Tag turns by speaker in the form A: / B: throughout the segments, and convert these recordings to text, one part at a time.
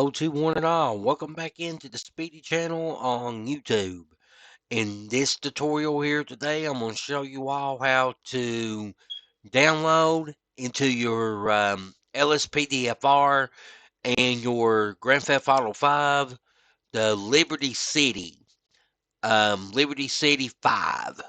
A: Hello to one and all. Welcome back into the Speedy channel on YouTube. In this tutorial here today, I'm going to show you all how to download into your LSPDFR and your Grand Theft Auto 5 the Liberty City 5.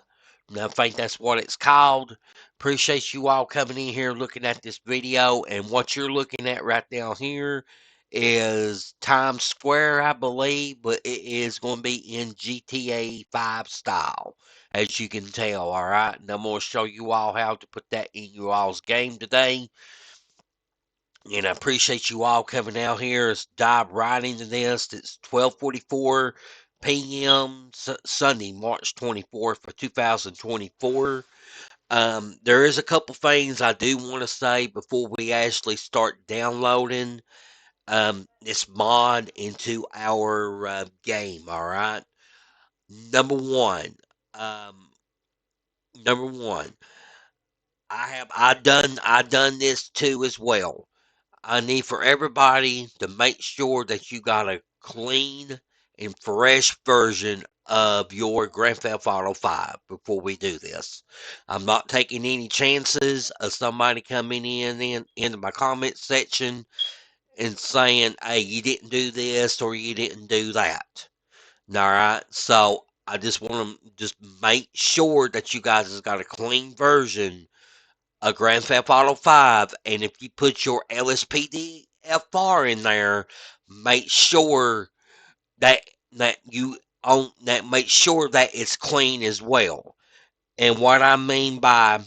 A: And I think that's what it's called. Appreciate you all coming in here looking at this video. And what you're looking at right down here is Times Square, I believe, but it is going to be in GTA 5 style, as you can tell, all right? And I'm going to show you all how to put that in your all's game today. And I appreciate you all coming out here. Let's dive right into this. It's 12:44 p.m. Sunday, March 24th for 2024. There is a couple things I do want to say before we actually start downloading this mod into our game. All right. Number one. Um, number one. I done this too as well. I need for everybody to make sure that you got a clean and fresh version of your Grand Theft Auto 5 before we do this. I'm not taking any chances of somebody coming into my comment section and saying, hey, you didn't do this or you didn't do that. All right. So I just want to just make sure that you guys has got a clean version a Grand Theft Auto 5, and if you put your LSPDFR in there, make sure that make sure that it's clean as well. And what I mean by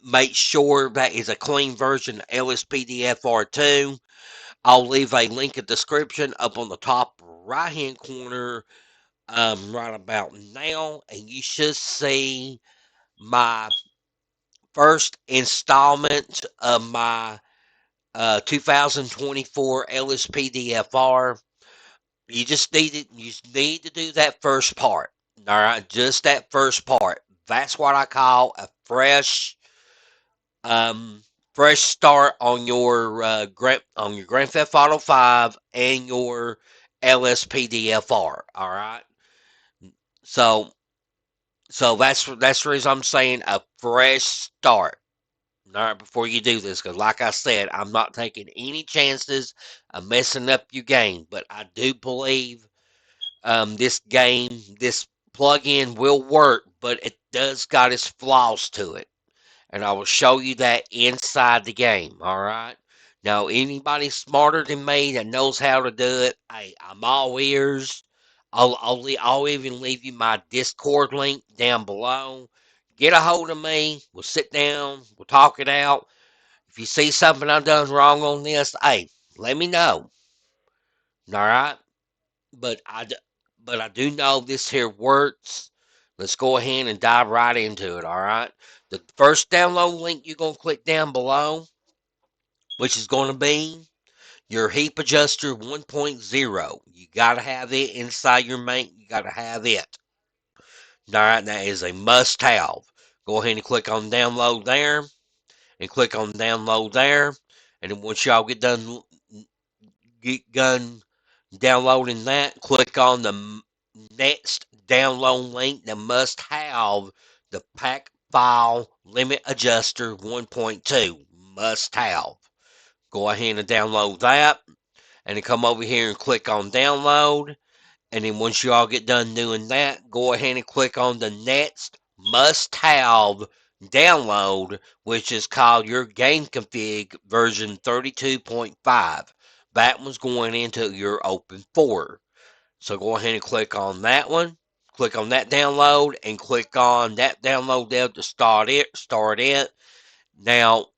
A: make sure that is a clean version of LSPDFR2, I'll leave a link in the description up on the top right hand corner right about now, and you should see my first installment of my 2024 LSPDFR. You need to do that first part. All right, just that first part. That's what I call a fresh start on your Grand Theft Auto 5 and your LSPDFR. All right, so that's the reason I'm saying a fresh start. All right, before you do this, because like I said, I'm not taking any chances of messing up your game, but I do believe this plugin will work, but it does got its flaws to it, and I will show you that inside the game. All right. Now, anybody smarter than me that knows how to do it, hey, I'm all ears. I'll even leave you my Discord link down below. Get a hold of me. We'll sit down. We'll talk it out. If you see something I've done wrong on this, hey, let me know. All right, but I do know this here works. Let's go ahead and dive right into it. All right, the first download link you're gonna click down below, which is gonna be your Heap Adjuster 1.0. You gotta have it inside your main. You gotta have it. All right, that is a must-have. Go ahead and click on download there, and click on download there, and then once y'all get done downloading that, click on the next download link that must have the pack file limit adjuster 1.2 must have. Go ahead and download that, and then come over here and click on download. And then once you all get done doing that, go ahead and click on the next must have download, which is called your game config version 32.5. That one's going into your open 4. So go ahead and click on that one. Click on that download and click on that download there to start it. Now,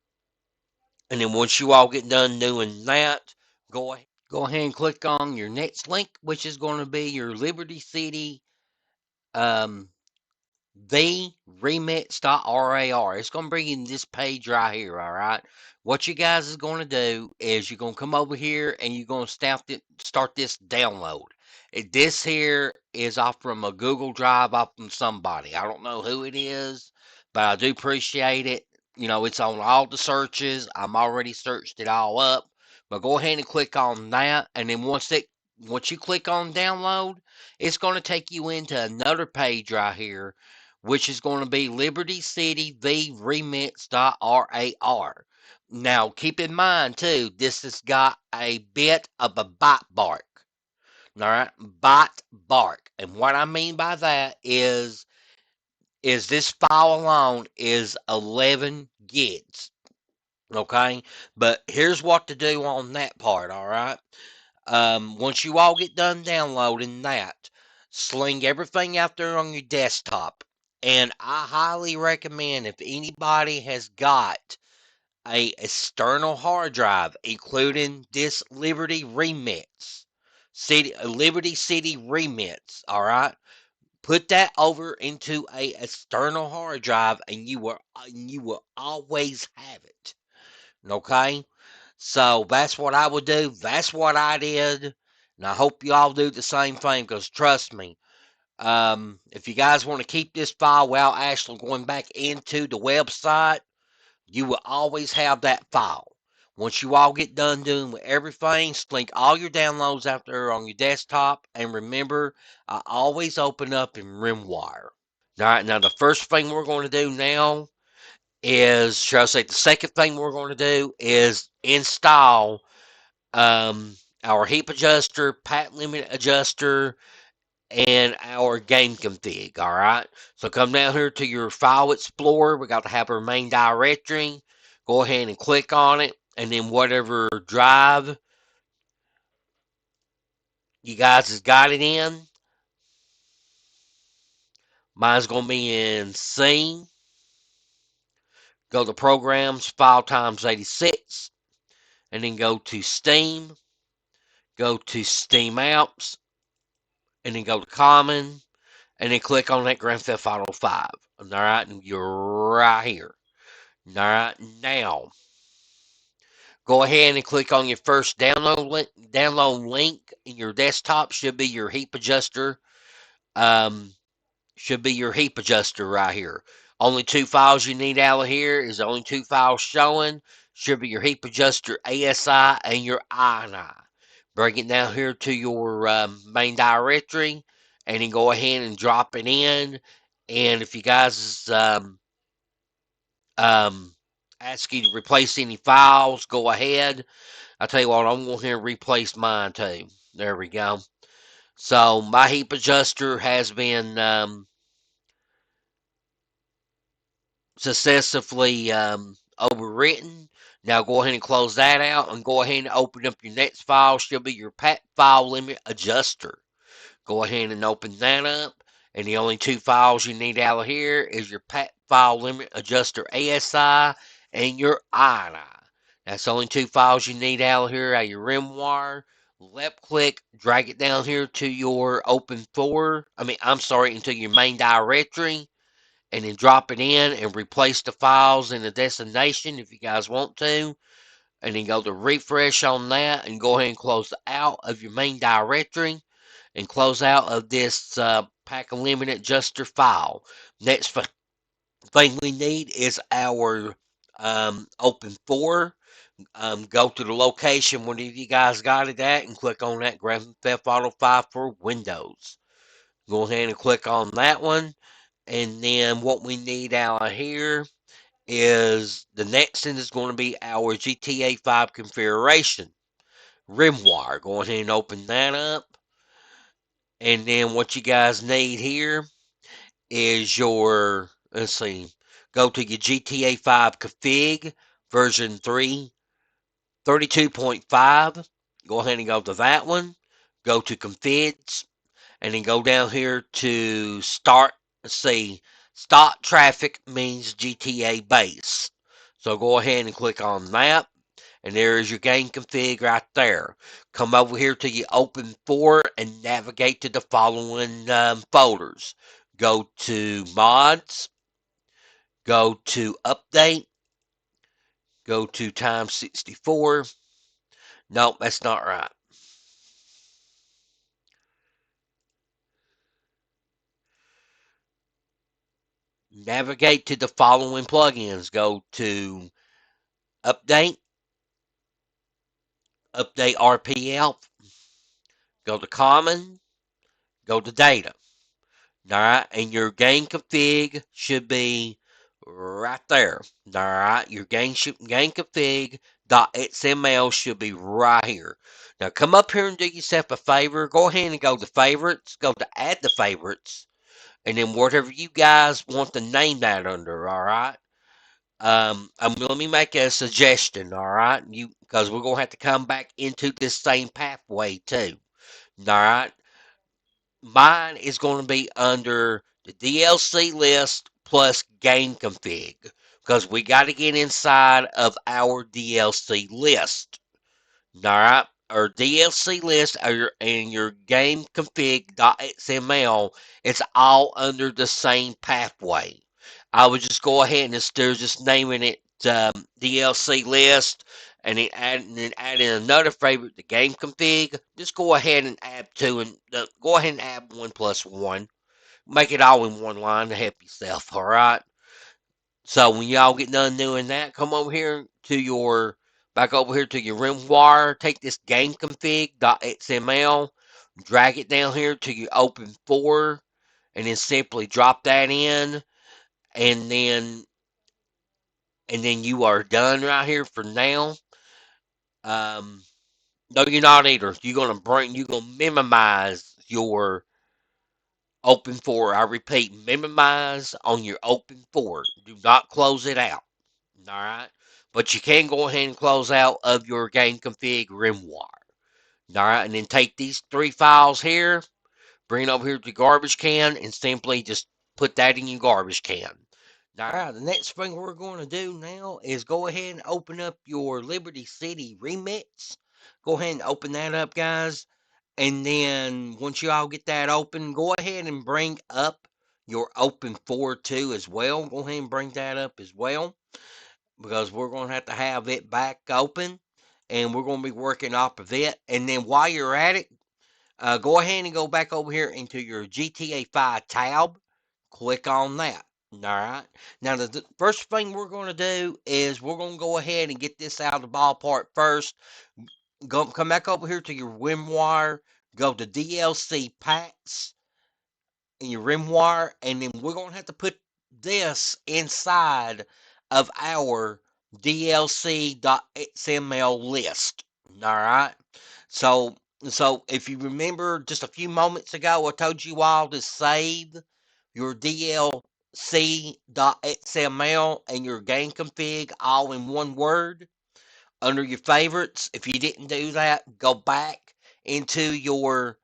A: and then once you all get done doing that, go ahead and click on your next link, which is going to be your Liberty City um, the remix.rar. It's going to bring you this page right here, all right? What you guys is going to do is you're going to come over here and you're going to start this download. This here is off from a Google Drive off from somebody. I don't know who it is, but I do appreciate it. You know, it's on all the searches. I'm already searched it all up But go ahead and click on that, and then once you click on download, it's going to take you into another page right here, which is going to be Liberty City V Remix.rar. Now, keep in mind too, this has got a bit of a bite bark. All right, bite bark, and what I mean by that is this file alone is 11 gigs. Okay, but here's what to do on that part. All right. Once you all get done downloading that, sling everything out there on your desktop. And I highly recommend, if anybody has got a external hard drive, including this Liberty City Remix, all right, put that over into a external hard drive, and you will always have it. Okay. So that's what I would do. That's what I did. And I hope you all do the same thing, because trust me, if you guys want to keep this file without actually going back into the website, you will always have that file. Once you all get done doing with everything, link all your downloads out there on your desktop. And remember, I always open up in RimWire. All right, now the first thing we're going to do now shall I say, the second thing we're going to do is install our heap adjuster, path limit adjuster, and our game config. All right. So come down here to your file explorer. We got to have our main directory. Go ahead and click on it, and then whatever drive you guys has got it in. Mine's going to be in C. Go to Programs, File Times 86, and then go to Steam. Go to Steam Apps, and then go to Common, and then click on that Grand Theft Auto 5. All right, and you're right here. All right, now go ahead and click on your first download link. Download link in your desktop should be your heap adjuster. Um, should be your heap adjuster right here. Only two files you need out of here is the only two files showing. Should be your heap adjuster ASI and your INI. Bring it down here to your main directory, and then go ahead and drop it in. And if you guys um, ask you to replace any files, go ahead. I'll tell you what, I'm going here and replace mine too. There we go. So my heap adjuster has been successfully overwritten. Now go ahead and close that out, and go ahead and open up your next file. Should be your path file limit adjuster. Go ahead and open that up. And the only two files you need out of here is your path file limit adjuster ASI and your INI. That's the only two files you need out of here out of your RimWire. Left click, drag it down here to your into your main directory, and then drop it in and replace the files in the destination if you guys want to. And then go to refresh on that, and go ahead and close out of your main directory, and close out of this pack limited adjuster file. Next thing we need is our open for. Go to the location where you guys got it at, and click on that Grand Theft Auto 5 for Windows. Go ahead and click on that one. And then what we need out of here is the next thing is going to be our GTA 5 configuration. RimWire. Go ahead and open that up. And then what you guys need here is let's see, go to your GTA 5 config version 32.5. Go ahead and go to that one. Go to configs, and then go down here to start. Let's see, stop traffic means GTA base. So go ahead and click on that. And there is your game config right there. Come over here to your open for and navigate to the following folders. Go to mods, go to update, go to times 64. Nope, that's not right. Navigate to the following plugins. Go to update, update RPL, go to common, go to data. Alright, and your game config should be right there. Alright, your game config.xml should be right here. Now come up here and do yourself a favor. Go ahead and go to favorites, go to add the favorites, and then whatever you guys want to name that under, alright? Let me make a suggestion, alright? Because we're gonna have to come back into this same pathway too. Alright. Mine is going to be under the DLC list plus game config because we got to get inside of our DLC list. All right, our DLC list and your game config.xml, it's all under the same pathway. I would just go ahead and instead of just naming it DLC list and then add in another favorite, the game config, just go ahead and add two and go ahead and add 1+1. Make it all in one line to help yourself, all right? So when y'all get done doing that, come over here to your back over here to your rimwire, take this game config.xml, drag it down here to your open 4, and then simply drop that in, and then you are done right here for now. No, you're not either. You're gonna minimize your open 4. I repeat, minimize on your open 4. Do not close it out. All right, but you can go ahead and close out of your game config rimwire. All right, and then take these 3 files here, bring it over here to the garbage can, and simply just put that in your garbage can. All right, the next thing we're going to do now is go ahead and open up your Liberty City remix. Go ahead and open that up, guys. And then once you all get that open, go ahead and bring up your open 4.2 as well. Go ahead and bring that up as well because we're going to have it back open and we're going to be working off of it. And then while you're at it, go ahead and go back over here into your GTA 5 tab. Click on that. All right. Now, the first thing we're going to do is we're going to go ahead and get this out of the ballpark first. Come back over here to your WimWire. Go to DLC packs in your rimwire, and then we're going to have to put this inside of our DLC.XML list. All right. So, if you remember just a few moments ago, I told you all to save your DLC.XML and your game config all in one word under your favorites. If you didn't do that, go back into your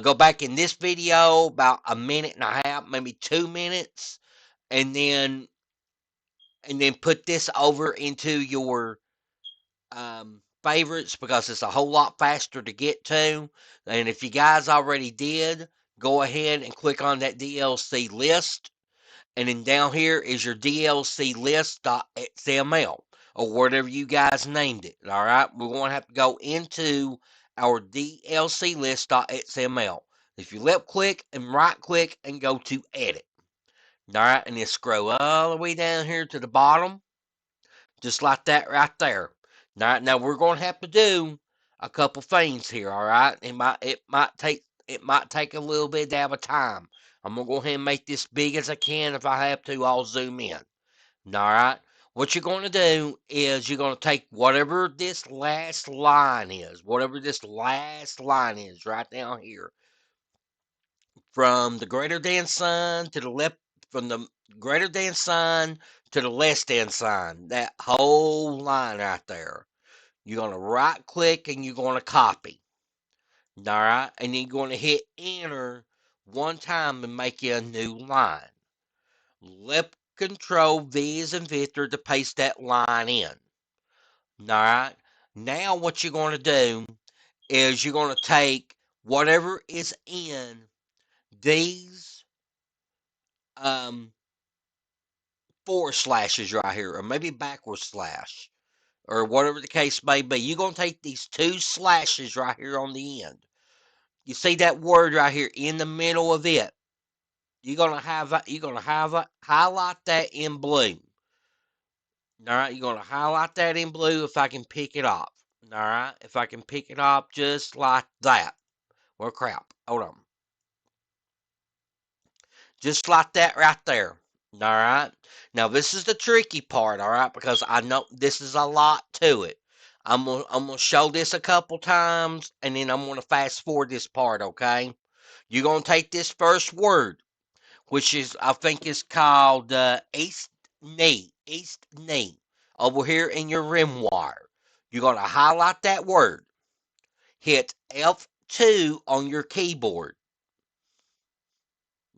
A: go back in this video about a minute and a half, maybe 2 minutes, and then put this over into your favorites because it's a whole lot faster to get to. And if you guys already did, go ahead and click on that DLC list. And then down here is your DLC list.xml or whatever you guys named it. All right, we're going to have to go into our DLC list.xml. If you left click and right click and go to edit. All right, and then scroll all the way down here to the bottom, just like that right there. All right, now we're going to have to do a couple things here. All right, it might take a little bit of a time. I'm gonna go ahead and make this big as I can. If I have to, I'll zoom in. All right. What you're going to do is you're going to take whatever this last line is, right down here, from the greater than sign to the left, from the greater than sign to the less than sign, that whole line right there. You're going to right click and you're going to copy. All right. And then you're going to hit enter one time and make you a new line. Left control V as in Victor to paste that line in. All right. Now what you're going to do is you're going to take whatever is in these forward slashes right here, or maybe backward slash, or whatever the case may be. You're going to take these 2 slashes right here on the end. You see that word right here in the middle of it. You're going to highlight that in blue. All right, you're going to highlight that in blue if I can pick it off. All right, if I can pick it up just like that. Well, crap. Hold on. Just like that right there. All right. Now this is the tricky part. All right, because I know this is a lot to it. I'm gonna show this a couple times, and then I'm gonna fast forward this part. Okay. You're gonna take this first word, which is I think is called east knee. East knee. Over here in your rim wire. You're gonna highlight that word. Hit F2 on your keyboard.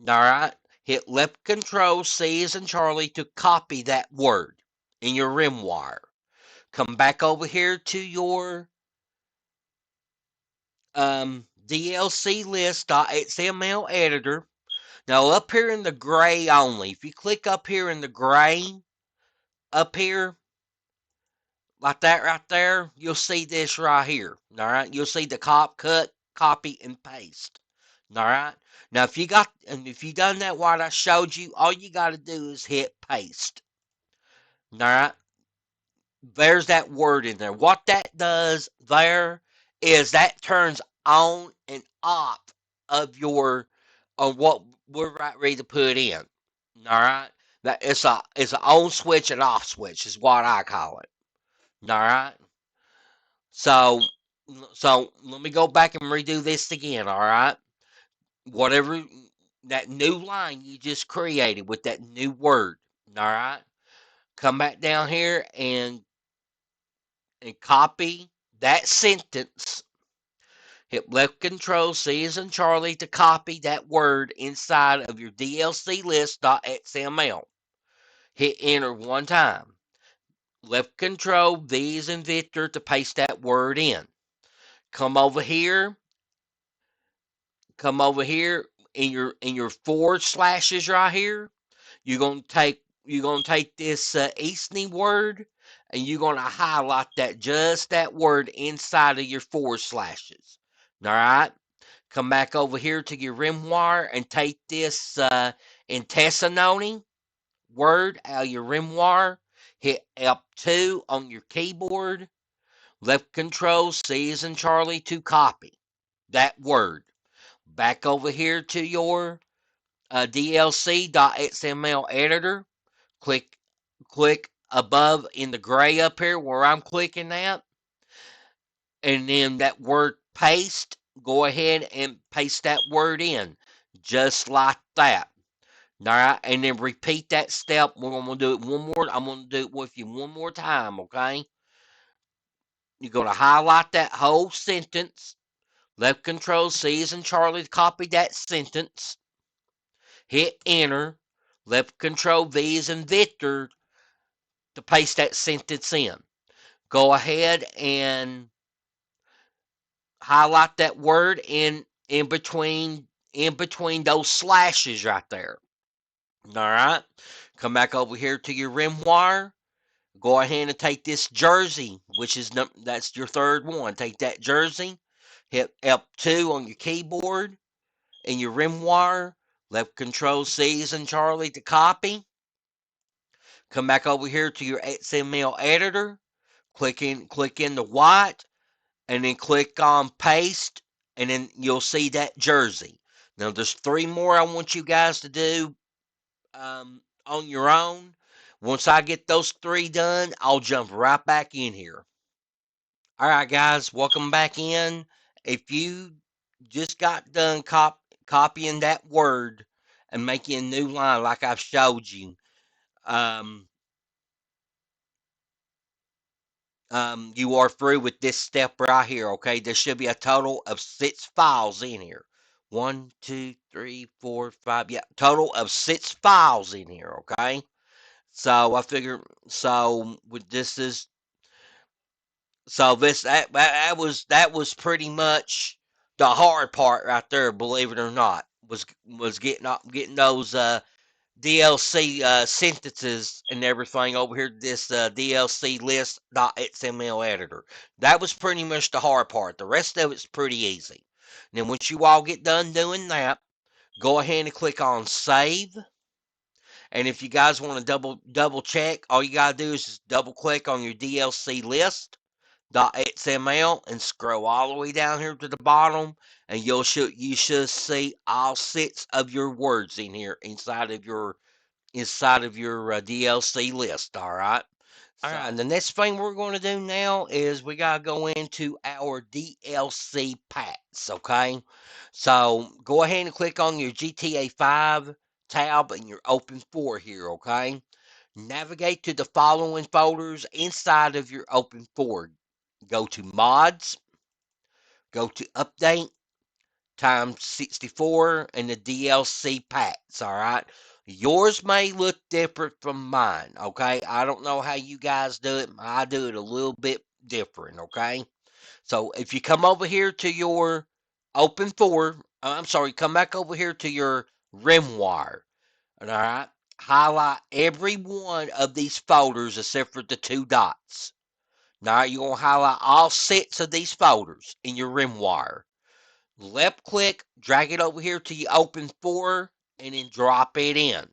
A: All right. Hit left control C as in Charlie to copy that word in your rim wire. Come back over here to your DLC list.xml editor. Now up here in the gray only, if you click up here in the gray, up here, like that right there, you'll see this right here. All right. You'll see the cut, copy, and paste. All right. Now, if you done that what I showed you, all you got to do is hit paste. All right. There's that word in there. What that does there is that turns on and off of your on what we're right ready to put in. All right. That it's a on switch and off switch is what I call it. All right. So so let me go back and redo this again. All right. Whatever that new line you just created with that new word. All right. Come back down here and copy that sentence. Hit left control C as in Charlie to copy that word inside of your DLC list.xml. Hit enter one time. Left control V as in Victor to paste that word in. Come over here. Come over here in your forward slashes right here. You're gonna take this Eastney word and you're gonna highlight that just that word inside of your forward slashes. All right. Come back over here to your rim wire and take this intestinone word out of your rim wire. Hit F2 on your keyboard. Left control C as in Charlie to copy that word. Back over here to your DLC.XML editor. Click above in the gray up here where I'm clicking at. And then that word paste, go ahead and paste that word in. Just like that. All right. And then repeat that step. We're going to do it one more. I'm going to do it with you one more time. Okay. You're going to highlight that whole sentence. Left control C as in Charlie to copy that sentence. Hit enter. Left control V as in Victor to paste that sentence in. Go ahead and highlight that word in between those slashes right there. All right. Come back over here to your rim wire. Go ahead and take this jersey, which is that's your third one. Take that jersey. Hit F2 on your keyboard and your rim wire. Left control C as in Charlie to copy. Come back over here to your XML editor. Click in the white and then click on paste and then you'll see that jersey. Now there's three more I want you guys to do on your own. Once I get those three done, I'll jump right back in here. All right, guys, welcome back in. If you just got done copying that word and making a new line like I've showed you, you are through with this step right here, okay? There should be a total of 6 files in here. 1, 2, 3, 4, 5. Yeah, total of 6 files in here, okay? So I figure, so with this is, so this that was pretty much the hard part right there. Believe it or not, was getting those DLC sentences and everything over here. This DLC list.xml editor. That was pretty much the hard part. The rest of it's pretty easy. And then once you all get done doing that, go ahead and click on save. And if you guys want to double check, all you gotta do is just double click on your DLC list. .xml and scroll all the way down here to the bottom, and you should see all 6 of your words in here inside of your DLC list. All right. All right. And the next thing we're going to do now is we got to go into our DLC packs. Okay. So go ahead and click on your GTA 5 tab and your Open 4 here. Okay. Navigate to the following folders inside of your Open 4. Go to Mods, go to Update, times 64, and the DLC packs, all right? Yours may look different from mine, okay? I don't know how you guys do it. I do it a little bit different, okay? So if you come over here to your Open 4, I'm sorry, come back over here to your RimWire, all right? Highlight every one of these folders except for the 2 dots. Now you're going to highlight all 6 of these folders in your RimWire. Left click, drag it over here to your Open 4, and then drop it in.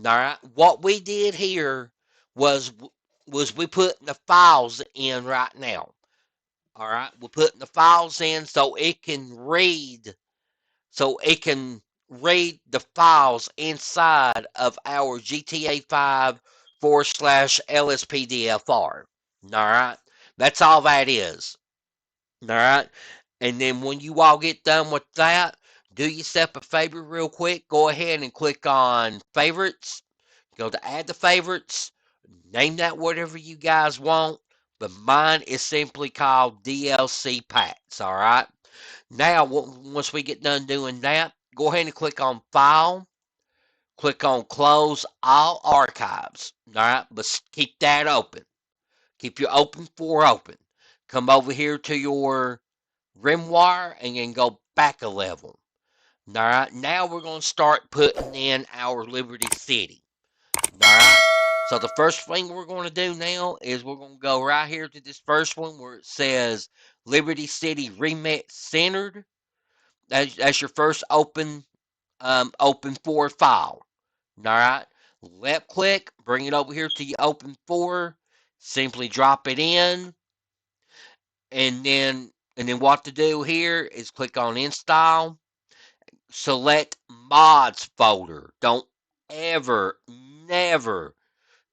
A: All right. What we did here was we put the files in right now. All right. We're putting the files in so it can read the files inside of our GTA 5 / LSPDFR. All right. That's all that is. All right. And then when you all get done with that, do yourself a favor real quick. Go ahead and click on favorites. Go to add the favorites. Name that whatever you guys want. But mine is simply called DLC packs. All right. Now, once we get done doing that, go ahead and click on File. Click on Close All Archives. All right. But keep that open. Keep your Open 4 open. Come over here to your RimWire and then go back a level. All right. Now we're going to start putting in our Liberty City. All right. So the first thing we're going to do now is we're going to go right here to this first one where it says Liberty City Remix Centered. That's your first Open 4 file. All right. Left click, bring it over here to your Open 4. Simply drop it in, and then what to do here is click on Install. Select Mods folder. Don't ever, never,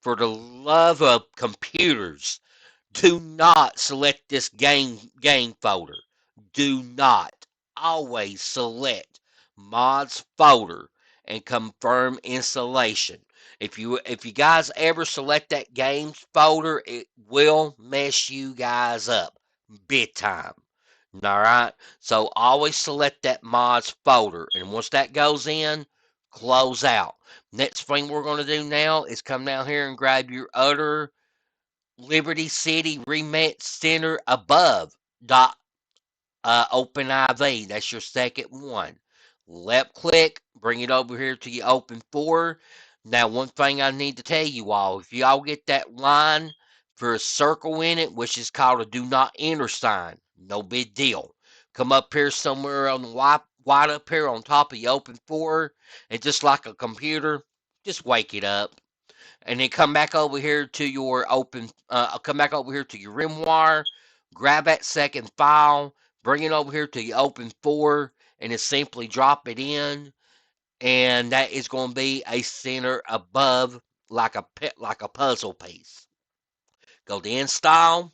A: for the love of computers, do not select this game folder. Do not. Always select Mods folder and confirm installation. If you guys ever select that games folder, it will mess you guys up big time. All right. So always select that mods folder. And once that goes in, close out. Next thing we're going to do now is come down here and grab your other Liberty City Remix Center above dot Open IV. That's your second one. Left click, bring it over here to your Open 4. Now, one thing I need to tell you all, if y'all get that line for a circle in it, which is called a do not enter sign, no big deal. Come up here somewhere on the white up here on top of your Open 4, and just like a computer, just wake it up and then come back over here to your RimWire, grab that second file, bring it over here to your Open 4, and then simply drop it in, and that is going to be a center above like a puzzle piece. Go to Install,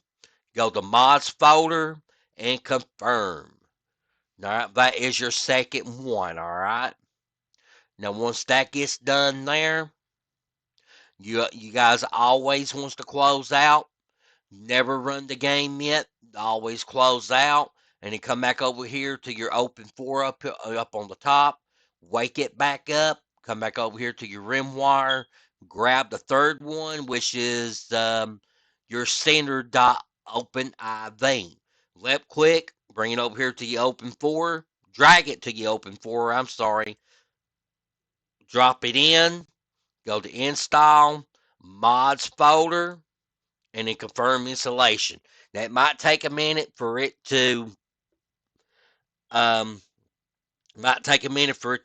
A: go to Mods folder, and confirm. All right, that is your second one. All right. Now once that gets done there, you guys always wants to close out. Never run the game yet. Always close out. And then come back over here to your Open 4 up on the top. Wake it back up. Come back over here to your RimWire. Grab the third one, which is your center.open IV. Left click. Bring it over here to your Open 4. Drag it to your Open 4. I'm sorry. Drop it in. Go to Install. Mods folder, and then confirm installation. That might take a minute for it to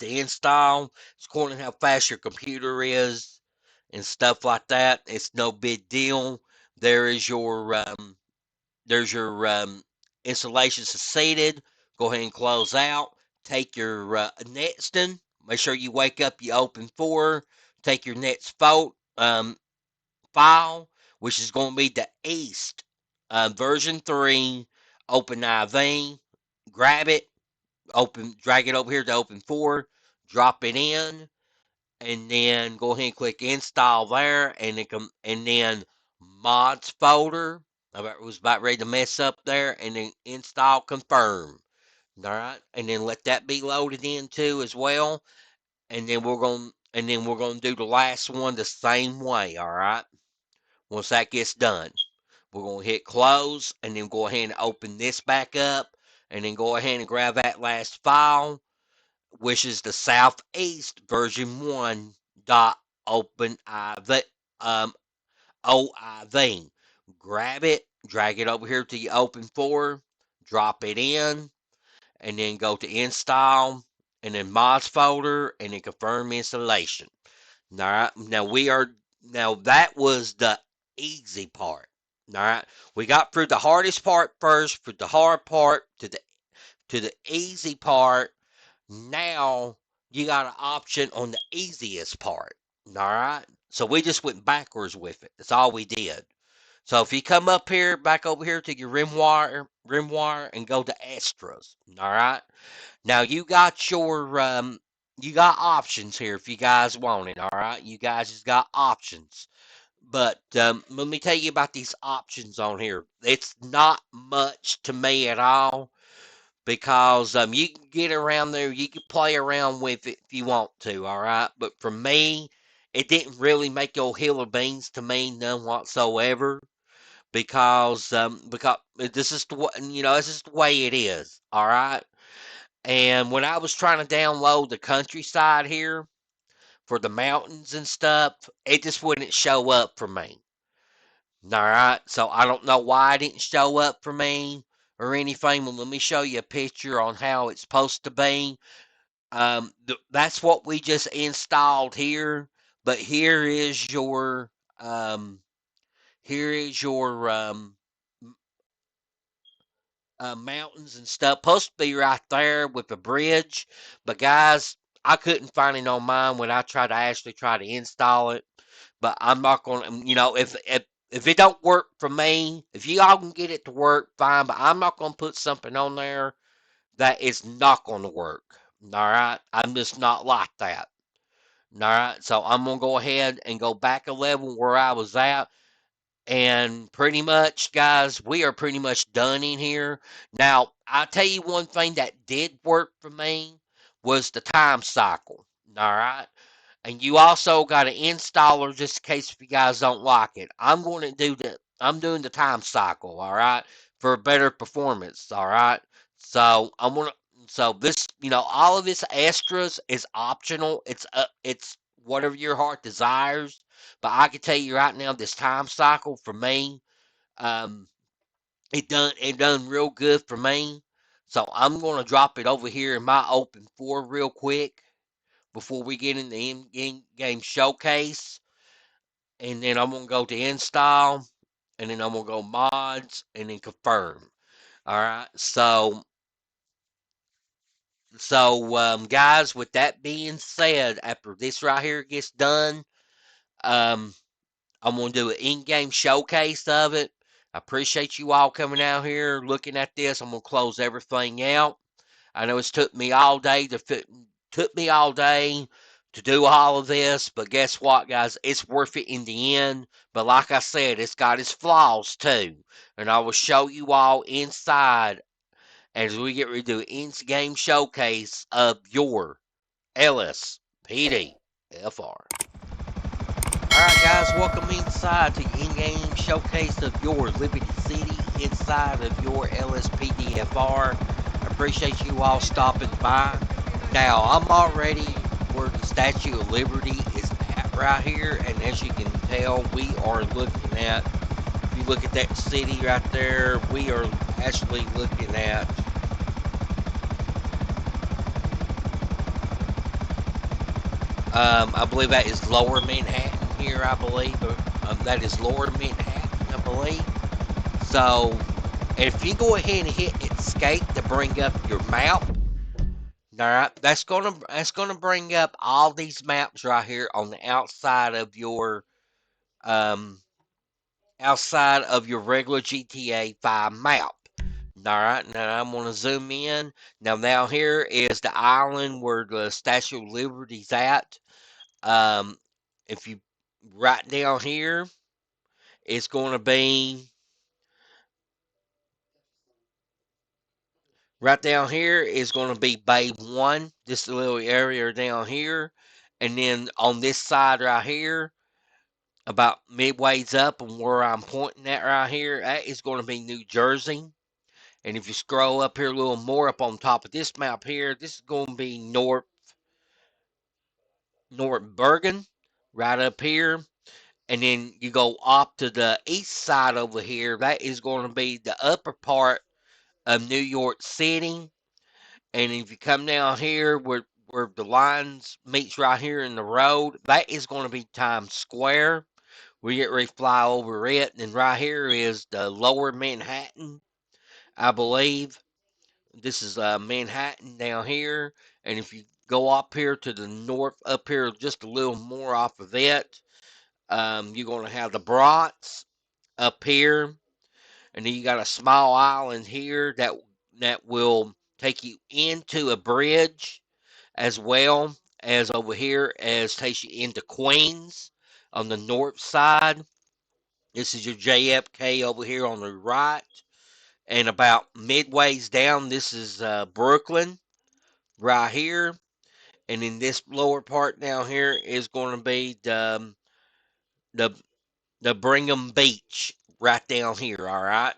A: install. It's according to how fast your computer is and stuff like that. It's no big deal. There is your there's your installation succeeded. Go ahead and close out. Take your next one. Make sure you wake up your open4. Take your next file, which is going to be the East version 3 OpenIV. Grab it, drag it over here to open4, drop it in, and then go ahead and click install there, and then mods folder. I was about ready to mess up there, and then install confirm. All right, and then let that be loaded in too as well, and then we're gonna do the last one the same way. All right, once that gets done, we're gonna hit close, and then go ahead and open this back up, and then go ahead and grab that last file, which is the Southeast version 1 dot open OIV. Grab it, drag it over here to your open4, drop it in, and then go to install, and then mods folder, and then confirm installation. All right, now that was the easy part. All right, we got through the hardest part first, through the hard part to the easy part. Now you got an option on the easiest part. All right. So we just went backwards with it. That's all we did. So if you come up here, back over here to your rim wire, and go to extras. All right. Now you got options here if you guys want it. All right. You guys just got options. But let me tell you about these options on here. It's not much to me at all, because you can get around there, you can play around with it if you want to, all right? But for me, it didn't really make your hill of beans to me, none whatsoever, because this is this is the way it is, all right? And when I was trying to download the countryside here for the mountains and stuff, it just wouldn't show up for me. All right, so I don't know why it didn't show up for me or anything. Well, let me show you a picture on how it's supposed to be. That's what we just installed here. But um, here is your mountains and stuff. Supposed to be right there with a bridge. But guys, I couldn't find it on mine when I tried to actually try to install it. But I'm not going to, if it don't work for me, if you all can get it to work, fine. But I'm not going to put something on there that is not going to work. All right, I'm just not like that. All right, so I'm gonna go ahead and go back a level where I was at. And pretty much, guys, we are pretty much done in here. Now, I'll tell you one thing that did work for me was the time cycle. All right. And you also got an installer just in case if you guys don't like it. I'm doing the time cycle, all right, for better performance, all right. So this, all of this extras is optional. It's whatever your heart desires. But I can tell you right now, this time cycle for me, um, it done real good for me. So I'm gonna drop it over here in my open4 real quick before we get in the in-game showcase. And then I'm going to go to install, and then I'm going to go mods, and then confirm. All right. Guys, with that being said, after this right here gets done, um, I'm going to do an in-game showcase of it. I appreciate you all coming out here looking at this. I'm going to close everything out. I know it's took me all day to do all of this, but guess what, guys? It's worth it in the end. But like I said, it's got its flaws too, and I will show you all inside as we get ready to do an in-game showcase of your LSPDFR. Alright guys, welcome inside to the in-game showcase of your Liberty City inside of your LSPDFR. I appreciate you all stopping by. Now, I'm already where the Statue of Liberty is at right here, and as you can tell, we are looking at, if you look at that city right there, we are actually looking at I believe that is Lower Manhattan here, I believe. That is Lower Manhattan, I believe. So, And if you go ahead and hit escape to bring up your map, all right, that's gonna bring up all these maps right here on the um outside of your regular GTA 5 map. All right, now I'm gonna zoom in. Now down here is the island where the Statue of Liberty's at. If you right down here, it's going to be right down here is going to be Bay 1, this little area down here. And then on this side right here, about midways up and where I'm pointing at right here, that is going to be New Jersey. And if you scroll up here a little more up on top of this map here, this is going to be North Bergen, right up here. And then you go up to the east side over here. That is going to be the upper part of New York City. And if you come down here where the lines meets right here in the road, that is going to be Times Square. We get ready to fly over it. And right here is the lower Manhattan, I believe. This is Manhattan down here. And if you go up here to the north, up here just a little more off of it, you're going to have the Bronx up here. And then you got a small island here that will take you into a bridge, as well as over here as takes you into Queens on the north side. This is your JFK over here on the right. And about midways down, this is Brooklyn right here. And in this lower part down here is going to be the the Brigham Beach right down here. All right.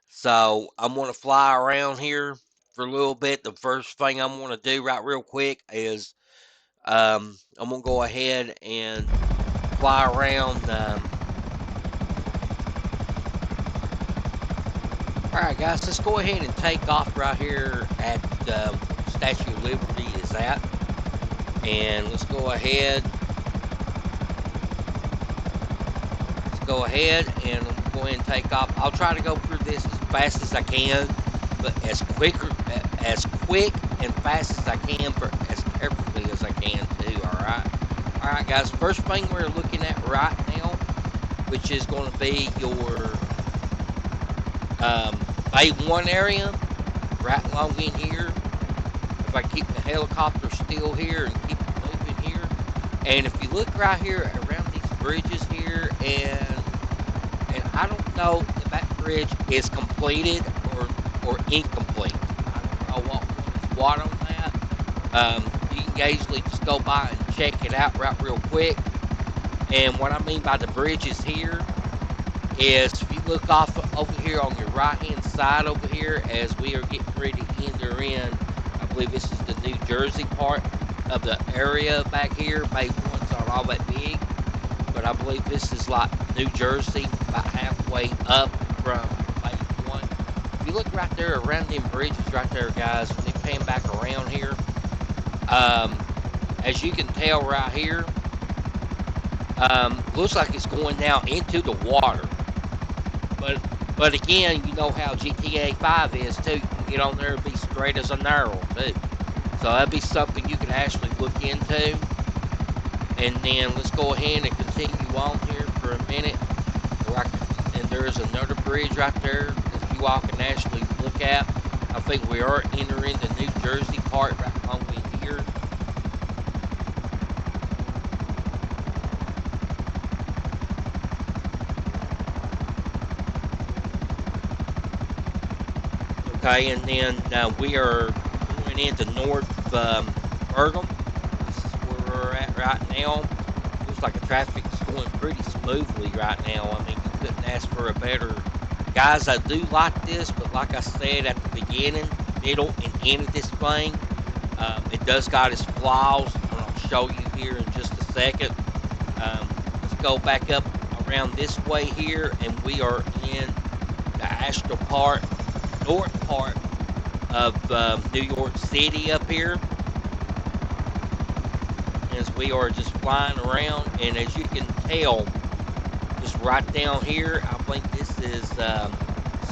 A: So I'm going to fly around here for a little bit. The first thing I'm going to do right real quick is I'm going to go ahead and fly around. All right, guys, let's go ahead and take off right here at Statue of Liberty is at. And let's go ahead. Go ahead and go ahead and take off. I'll try to go through this as fast as I can, but as quick and fast as I can, for as carefully as I can too. All right, guys. First thing we're looking at right now, which is going to be your Bay 1 area, right along in here. If I keep the helicopter still here and keep it moving here, and if you look right here around these bridges here, and I don't know if that bridge is completed or incomplete. I don't know what one is what on that. You can easily just go by and check it out right real quick. And what I mean by the bridges here is if you look off over here on your right hand side over here as we are getting ready to enter in, I believe this is the New Jersey part of the area back here. Maybe one's not all that big, but I believe this is like New Jersey, about halfway up from Bay 1. If you look right there around them bridges right there, guys, when they pan back around here, as you can tell right here, looks like it's going now into the water. But again, you know how GTA 5 is too. You can get on there and be straight as an arrow too. So that'd be something you could actually look into. And then let's go ahead and continue on here for a minute. And there's another bridge right there that you all can actually look at. I think we are entering the New Jersey part right along in here. Okay, and then we are going into North Bergen. This is where we're at right now. Looks like the traffic's going pretty smoothly right now. I mean, you couldn't ask for a better. Guys, I do like this, but like I said at the beginning, middle, and end of this thing, it does got its flaws, and I'll show you here in just a second. Let's go back up around this way here, and we are in the astral part, north part of New York City up here. As we are just flying around, and as you can tell, just right down here, I think this is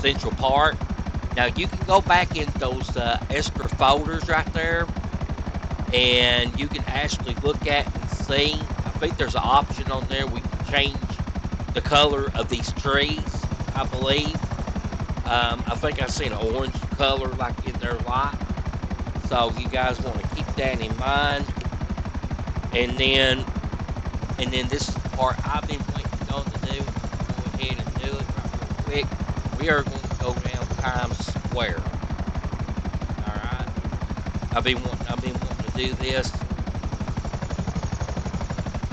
A: Central Park. Now you can go back in those extra folders right there, and you can actually look at and see. I think there's an option on there we can change the color of these trees. I believe. I think I seen an orange color like in their lot. So you guys want to keep that in mind. And then this is the part I've been waiting on to do. Go ahead and do it right real quick. We are going to go down Times Square. All right. I've been wanting to do this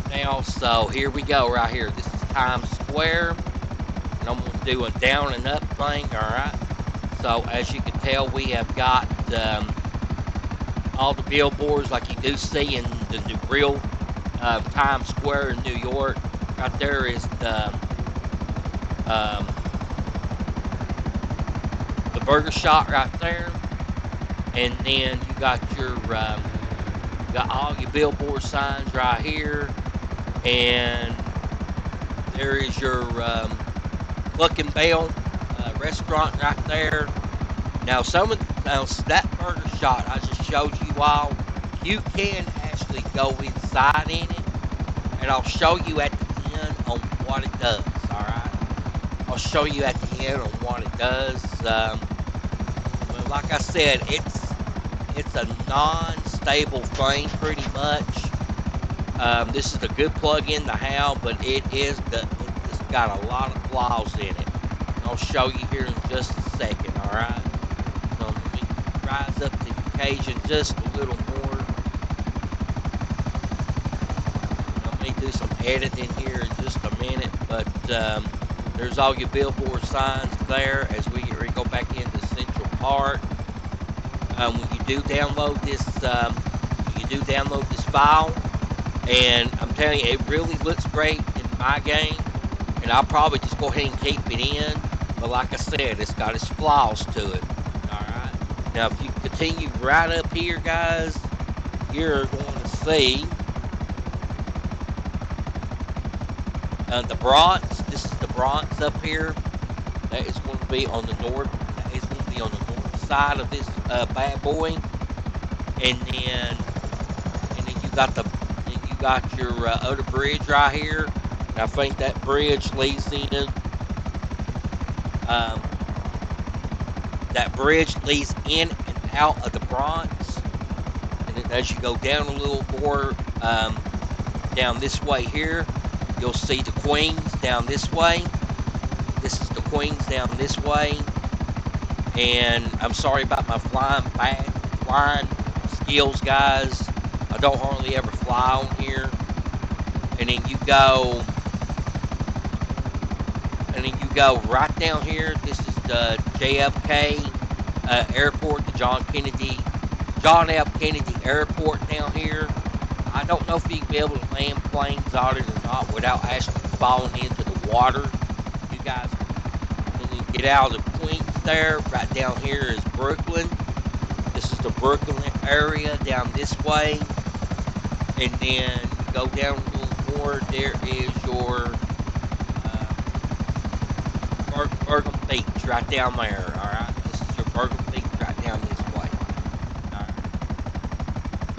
A: now. So here we go right here. This is Times Square. And I'm going to do a down and up thing. All right. So as you can tell, we have got all the billboards like you do see in the real Times Square in New York. Right there is um, the burger shop right there, and then you got all your billboard signs right here, and there is your Cluck and Bell restaurant right there. Now that burger shop I just showed you all, you can actually go inside in it, and I'll show you at the end on what it does. All right, I'll show you at the end on what it does. Well, like I said, it's a non-stable thing pretty much. This is a good plug-in to have, but it's got a lot of flaws in it. And I'll show you here in just a second. All right. So let me rise up the occasion just a little more. I may do some editing here in just a minute, but there's all your billboard signs there as we go back into the central part. When you do download this file, and I'm telling you, it really looks great in my game, and I'll probably just go ahead and keep it in. But like I said, it's got its flaws to it. All right. Now, if you continue right up here, guys, you're going to see the Bronx. This is the Bronx up here. That is going to be on the north. That is going to be on the north side of this bad boy. And then you got your other bridge right here. And I think that bridge leads in. Um, that bridge leads in and out of the Bronx. And then as you go down a little more down this way here, you'll see the Queens down this way. This is the Queens down this way. And I'm sorry about my flying skills, guys. I don't hardly ever fly on here. And then you go right down here. This is the JFK Airport, the John F. Kennedy Airport down here. I don't know if you can be able to land planes on it or not without actually falling into the water. You guys, when you get out of the Queens there, right down here is Brooklyn. This is the Brooklyn area down this way. And then you go down a little more, there is your Bergen Beach right down there. Alright, this is your Bergen Beach right down this way. Alright.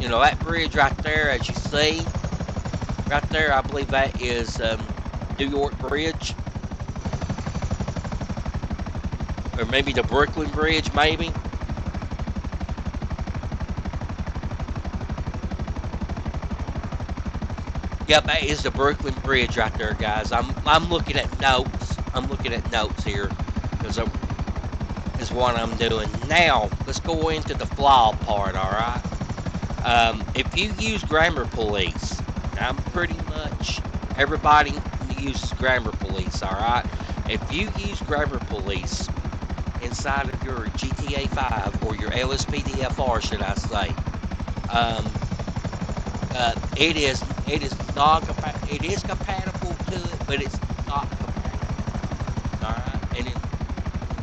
A: You know, that bridge right there, as you see, right there, I believe that is New York Bridge. Or maybe the Brooklyn Bridge, maybe. Yep, that is the Brooklyn Bridge right there, guys. I'm looking at notes. I'm looking at notes here because is what I'm doing. Now, let's go into the flaw part, all right? If you use Grammar Police, I'm pretty much everybody uses Grammar Police, all right? If you use Grammar Police inside of your GTA 5 or your LSPDFR, should I say, it is not it is compatible to it, but it's not compatible. All right, and then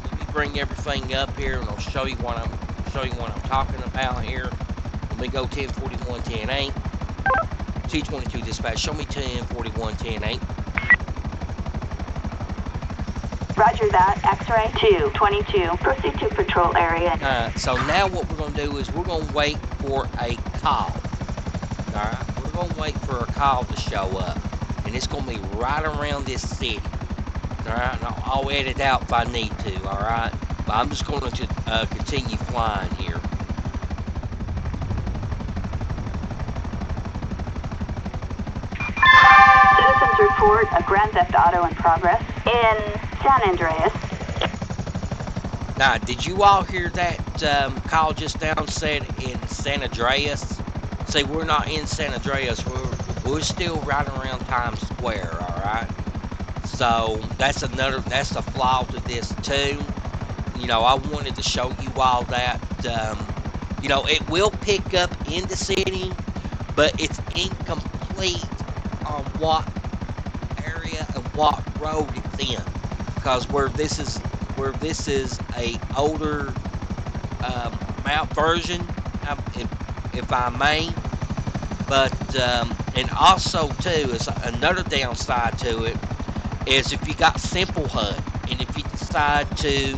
A: let me bring everything up here, and I'll show you what I'm talking about here. Let me go 1041 10.8 T22 dispatch. Show me 1041 10.8.
B: Roger that. X-ray 222. Proceed to patrol area.
A: So now what we're going to do is we're going to wait for a call. All right, we're going to wait for a call to show up, and it's going to be right around this city. All right, and I'll edit out if I need to. All right, but I'm just going to continue flying here.
B: Citizens report a Grand Theft Auto in progress in San Andreas.
A: Now, did you all hear that call just now said in San Andreas? See, we're not in San Andreas. We're still right around Times Square. All right. So that's the flaw to this too. You know, I wanted to show you all that. You know, it will pick up in the city, but it's incomplete on what area and what road it's in, because where this is a older map version, if I may. But and also too is another downside to it is if you got simple HUD and if you decide to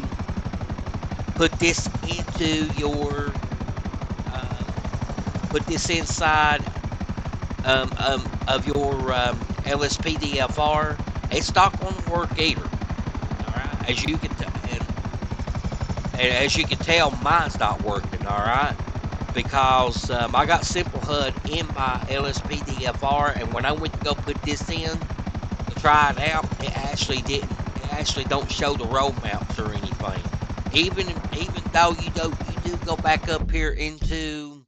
A: put this into your put this inside of your LSPDFR, it's not going to work either. All right, as you can tell, mine's not working. All right, because I got simple HUD in my LSPDFR, and when I went to go put this in to try it out, it actually didn't. It actually don't show the road maps or anything. Even though you do go back up here into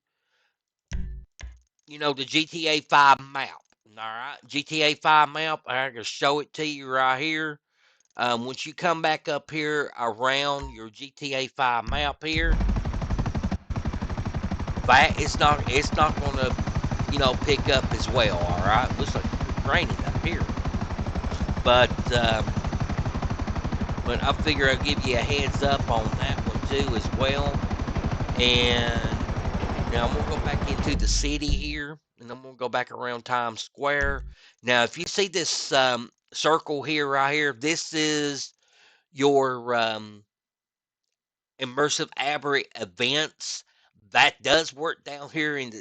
A: the GTA 5 map. All right, GTA 5 map. I can show it to you right here. Once you come back up here around your GTA 5 map here, that it's not going to pick up as well. All right, looks like it's raining up here, but I figure I'll give you a heads up on that one too as well. And now I'm gonna go back into the city here, and I'm gonna go back around Times Square. Now, if you see this circle here, right here, this is your immersive aberrant events. That does work down here in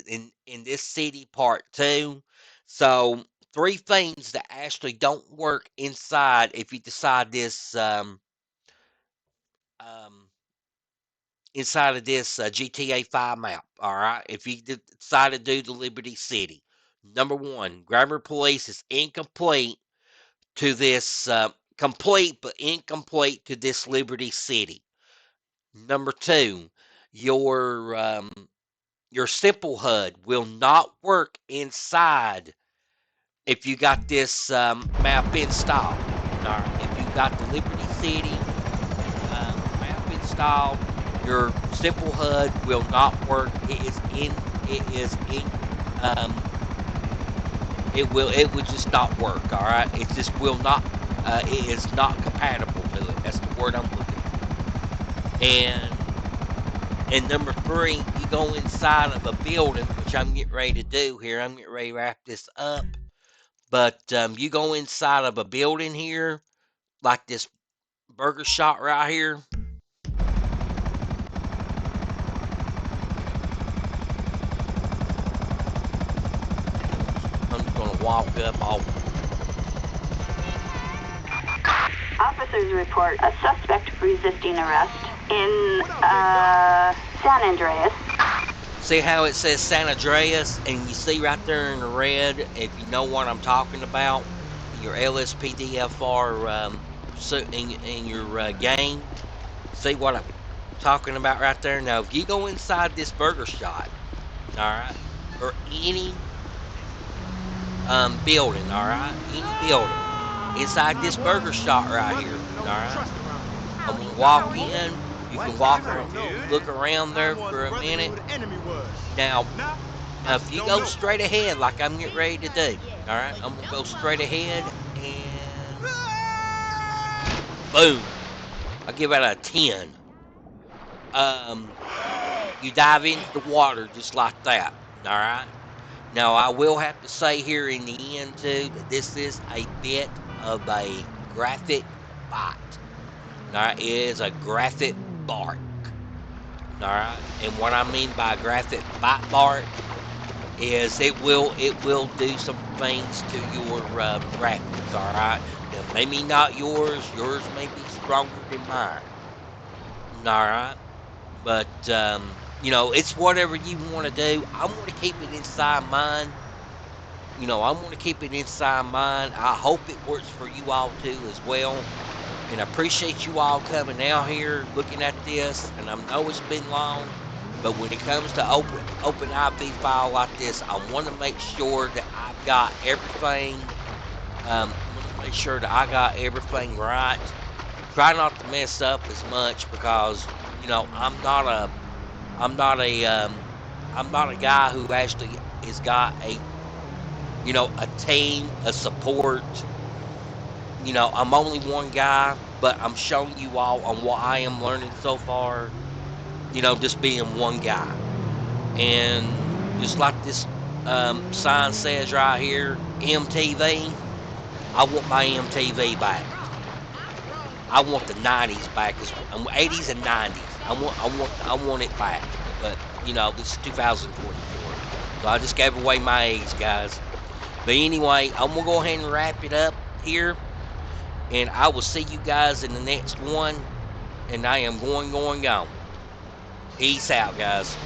A: this city part too. So 3 things that actually don't work inside if you decide this um, inside of this GTA 5 map. All right, if you decide to do the Liberty City, number one, Grammar Police is incomplete to this complete but incomplete to this Liberty City. Number two, your simple HUD will not work inside if you got this map installed. All right, if you got the Liberty City map installed, your simple HUD will not work. It will just not work. All right, it just will not. It is not compatible to it. That's the word I'm looking for. And number three, you go inside of a building, which I'm getting ready to do here. I'm getting ready to wrap this up. But you go inside of a building here, like this burger shop right here. I'm just going to walk up.
B: Officers report a suspect resisting arrest in San Andreas.
A: See how it says San Andreas, and you see right there in the red, if you know what I'm talking about, your LSPDFR in your game. See what I'm talking about right there? Now, if you go inside this burger shop, all right, or any building, all right, any building inside this burger shop right here, all right, I'm gonna walk in. You can walk around, look around there for a minute. Now, if you go straight ahead, like I'm getting ready to do, all right, I'm gonna go straight ahead and boom, I'll give it a 10. You dive into the water just like that, all right. Now, I will have to say here in the end too that this is a bit of a graphic bite. All right, it is a graphic bark. All right, and what I mean by graphic bark is it will do some things to your graphics. All right, now maybe not yours. Yours may be stronger than mine. All right, but it's whatever you want to do. I'm going to keep it inside mine. I'm going to keep it inside mine. I hope it works for you all too as well. And I appreciate you all coming out here looking at this. And I know it's been long, but when it comes to open IV file like this, I want to make sure that I've got everything. I want to make sure that I got everything right. Try not to mess up as much because I'm not a I'm not a guy who actually has got a team, a support. I'm only one guy, but I'm showing you all on what I am learning so far, just being one guy. And just like this sign says right here, MTV, I want my MTV back. I want the 90s back, 80s and 90s. I want it back. But, this is 2024. So I just gave away my age, guys. But anyway, I'm going to go ahead and wrap it up here. And I will see you guys in the next one. And I am going. Peace out, guys.